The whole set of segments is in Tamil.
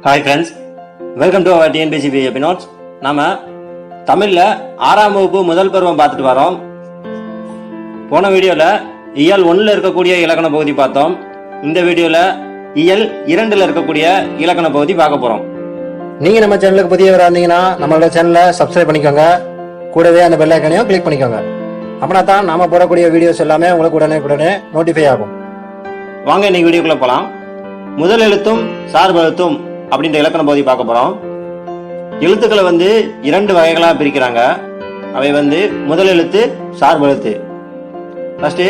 Hi friends, welcome to our TNPSC பிஏபி நோட்ஸ். நாம தமிழ்ல 6ஆம் வகுப்பு முதல் பருவம் பார்த்துட்டு வரோம். போன வீடியோல இயல் 1ல இருக்கக்கூடிய இலக்கண பகுதி பார்த்தோம். இந்த வீடியோல இயல் 2ல இருக்கக்கூடிய இலக்கண பகுதி பார்க்க போறோம். நீங்க நம்ம சேனலுக்கு புதியவராக இருந்தீங்கன்னா நம்மளோட சேனலை சப்ஸ்கிரைப் பண்ணிக்கோங்க. கூடவே அந்த பெல் ஐக்கனையும் கிளிக் பண்ணிக்கோங்க. அப்படின்னா தான் நாம போடக்கூடிய வீடியோஸ் எல்லாமே உங்களுக்கு உடனே நோட்டிஃபை ஆகும். வாங்க இன்னைக்கு வீடியோக்குள்ள போலாம். முதல் எழுத்தும் சார்பு எழுத்தும் அப்படின்ற இலக்கண பகுதி பார்க்க போறோம். எழுத்துக்களை இரண்டு வகைகளா பிரிக்கிறாங்க. அவை முதல் எழுத்து, சார்பு எழுத்து. ஃபர்ஸ்ட்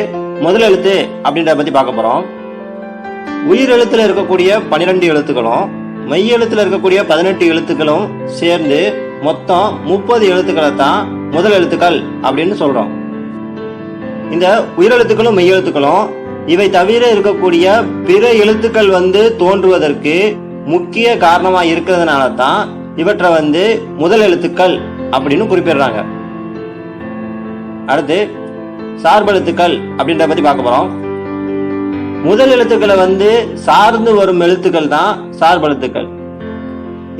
முதல் எழுத்து அப்படின்றத பத்தி பார்க்க போறோம். உயிர் எழுத்துல இருக்கக்கூடிய 12 எழுத்துக்களும் மெய் எழுத்துல இருக்கக்கூடிய 18 எழுத்துக்களும் சேர்ந்து மொத்தம் 30 எழுத்துக்களை தான் முதல் எழுத்துக்கள் அப்படின்னு சொல்றோம். இந்த உயிரெழுத்துக்களும் மெய் எழுத்துக்களும் இவை தவிர இருக்கக்கூடிய பிற எழுத்துக்கள் தோன்றுவதற்கு முக்கிய காரணமா இருக்கிறதுனால தான் இவற்றை முதல் எழுத்துக்கள் அப்படின்னு குறிப்பிடுறாங்க. அடுத்து சார்பெழுத்துக்கள் அப்படின்ற பத்தி பார்க்க போறோம். முதல் எழுத்துக்களை சார்ந்து வரும் எழுத்துக்கள் தான் சார்பெழுத்துக்கள்.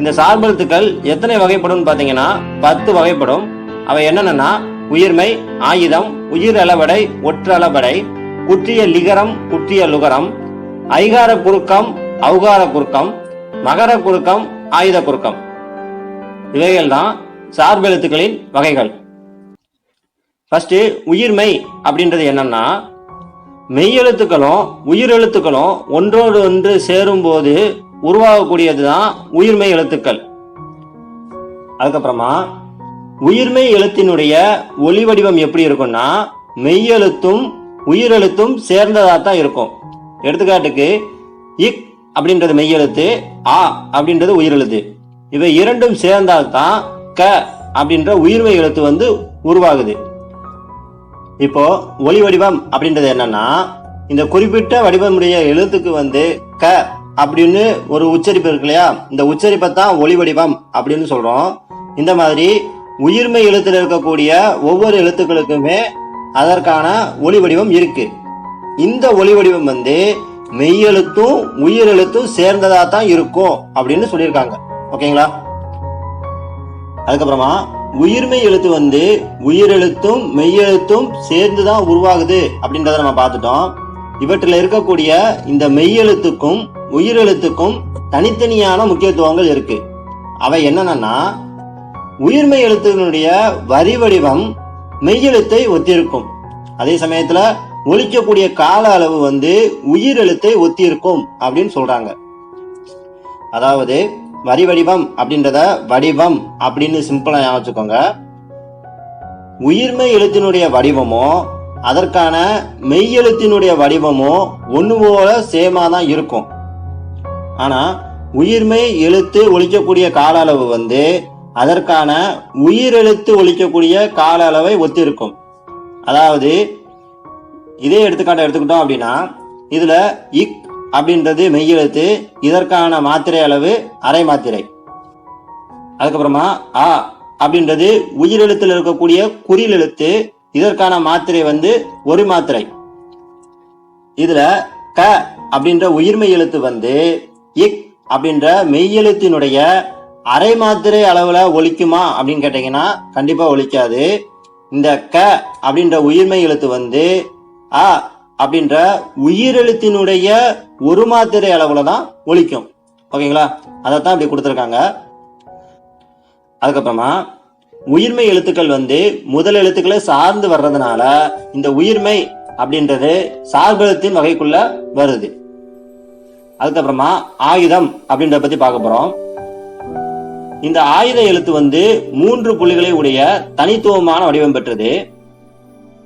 இந்த சார்பெழுத்துக்கள் எத்தனை வகைப்படும் பாத்தீங்கன்னா 10 வகைப்படும். அவை என்னன்னா உயிர்மை, ஆயுதம், உயிர் அளபடை, ஒற்றளபடை, குற்றிய லிகரம், குற்றிய லுகரம், ஐகார குறுக்கம், ஔகார குறுக்கம், மகர குறுக்கம், ஆயுத குறுக்கம். இவைகள் தான் சார்பெழுத்துக்களின் வகைகள். ஃபர்ஸ்ட் உயிர்மை அப்படின்றது என்னன்னா மெய்யெழுத்துக்களும் உயிரெழுத்துக்களும் ஒன்றோடு ஒன்று சேரும் போது உருவாகக்கூடியதுதான் உயிர்மை எழுத்துக்கள். அதுக்கப்புறமா உயிர்மை எழுத்தினுடைய ஒலி வடிவம் எப்படி இருக்கும்னா மெய்யெழுத்தும் உயிரெழுத்தும் சேர்ந்ததா தான் இருக்கும். எடுத்துக்காட்டுக்கு இக் அப்படின்றது மெய்யெழுத்து, ஆ அப்படின்றது உயிரெழுத்து. இவை இரண்டும் சேர்ந்தால்தான் க அப்படின்ற உயிர்மை எழுத்து உருவாகுது. இப்போ ஒலி வடிவம் அப்படின்றது என்னன்னா இந்த குறிப்பிட்ட வடிவமுடைய எழுத்துக்கு க அப்படின்னு ஒரு உச்சரிப்பு இருக்கு இல்லையா, இந்த உச்சரிப்பை தான் ஒலி வடிவம் அப்படின்னு சொல்றோம். இந்த மாதிரி உயிர்மை எழுத்துல இருக்கக்கூடிய ஒவ்வொரு எழுத்துக்களுக்குமே அதற்கான ஒலி வடிவம் இருக்கு. இந்த ஒலி வடிவம் மெய்யெழுத்தும் உயிரெழுத்தும் சேர்ந்ததா தான் இருக்கும் அப்படின்னு சொல்லியிருக்காங்க. ஓகேங்களா? அதுக்கப்புறமா உயிர்மை எழுத்து உயிரெழுத்தும் மெய்யெழுத்தும் சேர்ந்துதான் உருவாகுது அப்படின்றத நம்ம பார்த்துட்டோம். இவற்றில் இருக்கக்கூடிய இந்த மெய்யெழுத்துக்கும் உயிரெழுத்துக்கும் தனித்தனியான முக்கியத்துவங்கள் இருக்கு. அவை என்னன்னா உயிர்மை எழுத்தினுடைய வரி வடிவம் மெய்யெழுத்தை ஒத்திருக்கும். அதே சமயத்துல ஒலிக்கக்கூடிய கால அளவு உயிரெழுத்தை ஒத்திருக்கும் அப்படின்னு சொல்றாங்க. அதாவது வரி வடிவம் அப்படின்றத வடிவம் அப்படின்னு சிம்பிளா ஞாபகம். உயிர்மை எழுத்தினுடைய வடிவமோ அதற்கான மெய்யெழுத்தினுடைய வடிவமோ ஒண்ணு போல சேமா தான் இருக்கும். ஆனா உயிர்மை எழுத்து ஒலிக்கக்கூடிய கால அளவு அதற்கான உயிரெழுத்து ஒலிக்கக்கூடிய கால அளவை ஒத்திருக்கும். அதாவது இதே எடுத்துக்காட்டை எடுத்துக்கிட்டோம் அப்படின்னா இதுல இக் அப்படின்றது மெய்யெழுத்து, இதற்கான மாத்திரை அளவு அரை மாத்திரை. அதுக்கப்புறமா ஆ அப்படின்றது உயிரெழுத்துல இருக்கக்கூடிய குறில் எழுத்து, இதற்கான மாத்திரை ஒரு மாத்திரை. இதுல க அப்படின்ற உயிர்மை எழுத்து இக் அப்படின்ற மெய்யெழுத்தினுடைய அரை மாத்திரை அளவுல ஒலிக்குமா அப்படின்னு கேட்டீங்கன்னா கண்டிப்பா ஒலிக்காது. இந்த க அப்படின்ற உயிர்மை எழுத்து அ அப்படின்ற உயிரெழுத்தினுடைய ஒரு மாத்திரை அளவுல தான் ஒலிக்கும். ஓகேங்களா? அதைத்தான் இப்படி கொடுத்துருக்காங்க. அதுக்கப்புறமா உயிர்மை எழுத்துக்கள் முதல் எழுத்துக்களை சார்ந்து வர்றதுனால இந்த உயிர்மை அப்படின்றது சார்பெழுத்தின் வகைக்குள்ள வருது. அதுக்கப்புறமா ஆயுதம் அப்படின்றத பத்தி பார்க்க போறோம். இந்த ஆயுத எழுத்து 3 புள்ளிகளை உடைய தனித்துவமான வடிவம் பெற்றது.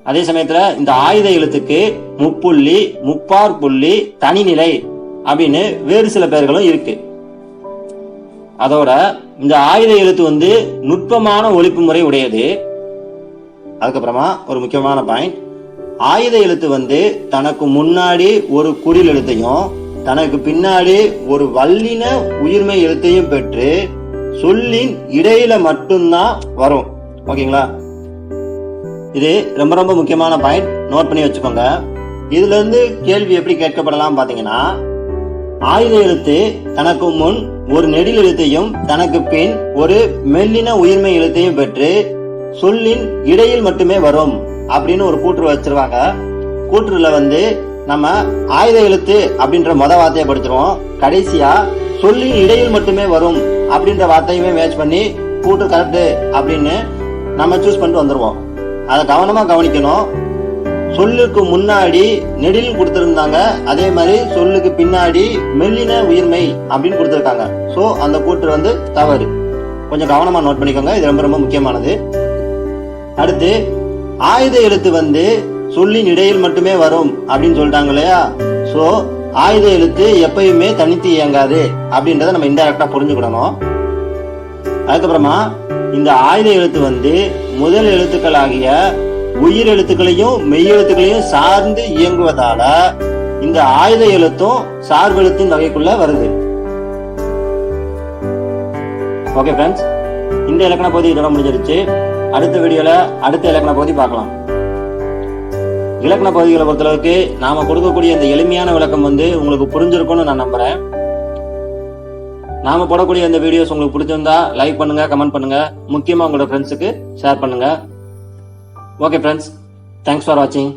அதே சமயத்துல இந்த ஆயுத எழுத்துக்கு முப்புள்ளி, முப்பார் புள்ளி, தனிநிலை அப்படின்னு வேறு சில பெயர்களும் இருக்கு. அதோட இந்த ஆயுத எழுத்து நுட்பமான ஒலிப்பு முறை உடையது. அதுக்கப்புறமா ஒரு முக்கியமான பாயிண்ட், ஆயுத எழுத்து தனக்கு முன்னாடி ஒரு குறில் எழுத்தையும் தனக்கு பின்னாடி ஒரு வல்லின உயிர்மை எழுத்தையும் பெற்று சொல்லின் இடையில மட்டும்தான் வரும். ஓகேங்களா? இது ரொம்ப ரொம்ப முக்கியமான பாயிண்ட், நோட் பண்ணி வச்சுக்கோங்க. இதுல இருந்து கேள்வி எப்படி கேட்கப்படலாம் பாத்தீங்கன்னா ஆயுத எழுத்து தனக்கு முன் ஒரு நெடில் எழுத்தையும் தனக்கு பின் ஒரு மெல்லின உயிர்மை எழுத்தையும் பெற்று சொல்லின் இடையில் மட்டுமே வரும் அப்படின்னு ஒரு கூற்று வச்சிருவாங்க. கூற்றுல நம்ம ஆயுத எழுத்து அப்படின்ற வார்த்தையை படிச்சிருவோம். கடைசியா சொல்லின் இடையில் மட்டுமே வரும் அப்படின்ற வார்த்தையுமே மேட்ச் பண்ணி கூற்று கரெக்ட் அப்படின்னு நம்ம சூஸ் பண்ணிட்டு வந்துருவோம். அதை கவனமா கவனிக்கணும். சொல்லுக்கு முன்னாடி நெடில் கொடுத்திருந்தாங்க, அதே மாதிரி சொல்லுக்கு பின்னாடி மெல்லின உயிர்மை அப்படின்னு கொடுத்திருக்காங்க. சோ அந்த கூற்று தவறு. கொஞ்சம் கவனமா நோட் பண்ணிக்கோங்க, இது ரொம்ப ரொம்ப முக்கியமானது. அடுத்து ஆயுத எழுத்து சொல்லின் இடையில் மட்டுமே வரும் அப்படின்னு சொல்லிட்டாங்க இல்லையா? சோ ஆயுத எழுத்து எப்பயுமே தனித்து இயங்காது அப்படின்றத நம்ம இன்டைரக்டா புரிஞ்சுக்கிடணும். அதுக்கப்புறமா இந்த ஆயுத எழுத்து முதல் எழுத்துக்கள் ஆகிய உயிர் எழுத்துக்களையும் மெய் எழுத்துக்களையும் சார்ந்து இயங்குவதால இந்த ஆயுத எழுத்தும் சார்பெழுத்தின் வகைக்குள்ள வருது. ஓகே ஃப்ரெண்ட்ஸ், இந்த இலக்கண பகுதி இதோட முடிஞ்சிருச்சு. அடுத்த வீடியோல அடுத்த இலக்கண பகுதி பார்க்கலாம். இலக்கண பகுதிகளை பொறுத்தளவுக்கு நாம கொடுக்கக்கூடிய இந்த எளிமையான விளக்கம் உங்களுக்கு புரிஞ்சிருக்கும்னு நான் நம்புறேன். நாம போடக்கூடிய இந்த வீடியோஸ் உங்களுக்கு பிடிச்சிருந்தா லைக் பண்ணுங்க, கமெண்ட் பண்ணுங்க, முக்கியமா உங்களோட ஃப்ரெண்ட்ஸுக்கு ஷேர் பண்ணுங்க. ஓகே ஃப்ரெண்ட்ஸ், தேங்க்ஸ் ஃபார் வாட்சிங்.